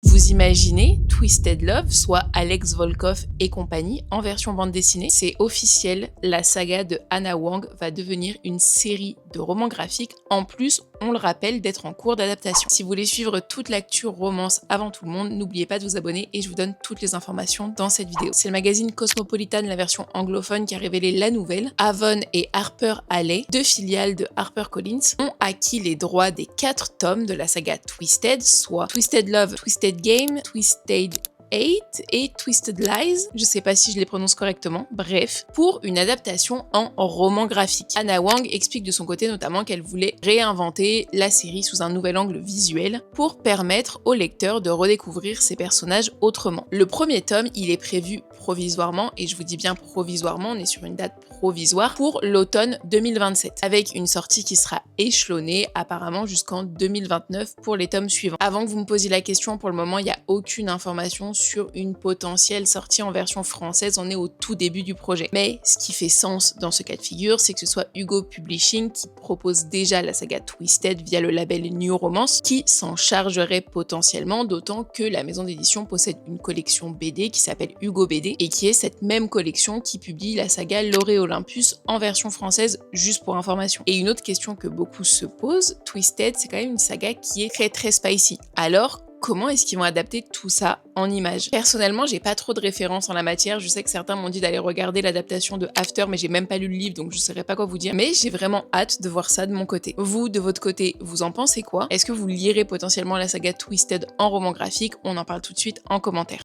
Vous imaginez Twisted Love, soit Alex Volkov et compagnie, en version bande dessinée? C'est officiel, la saga de Hannah Wang va devenir une série de romans graphiques, en plus, on le rappelle, d'être en cours d'adaptation. Si vous voulez suivre toute l'actu romance avant tout le monde, n'oubliez pas de vous abonner et je vous donne toutes les informations dans cette vidéo. C'est le magazine Cosmopolitan, la version anglophone, qui a révélé la nouvelle. Avon et Harper Alley, deux filiales de HarperCollins, ont acquis les droits des 4 tomes de la saga Twisted, soit Twisted Love, Twisted Game, Twisted 8 et Twisted Lies, je sais pas si je les prononce correctement, bref, pour une adaptation en roman graphique. Hannah Wang explique de son côté notamment qu'elle voulait réinventer la série sous un nouvel angle visuel pour permettre aux lecteurs de redécouvrir ces personnages autrement. Le premier tome, il est prévu provisoirement, et je vous dis bien provisoirement, on est sur une date provisoire, pour l'automne 2027, avec une sortie qui sera échelonnée apparemment jusqu'en 2029 pour les tomes suivants. Avant que vous me posiez la question, pour le moment, il n'y a aucune information sur une potentielle sortie en version française, on est au tout début du projet. Mais ce qui fait sens dans ce cas de figure, c'est que ce soit Hugo Publishing qui propose déjà la saga Twisted via le label New Romance, qui s'en chargerait potentiellement, d'autant que la maison d'édition possède une collection BD qui s'appelle Hugo BD, et qui est cette même collection qui publie la saga Loré Olympus en version française, juste pour information. Et une autre question que beaucoup se posent, Twisted, c'est quand même une saga qui est très spicy. Alors, comment est-ce qu'ils vont adapter tout ça en images? Personnellement, j'ai pas trop de références en la matière. Je sais que certains m'ont dit d'aller regarder l'adaptation de After, mais j'ai même pas lu le livre, donc je saurais pas quoi vous dire. Mais j'ai vraiment hâte de voir ça de mon côté. Vous, de votre côté, vous en pensez quoi? Est-ce que vous lirez potentiellement la saga Twisted en roman graphique? On en parle tout de suite en commentaire.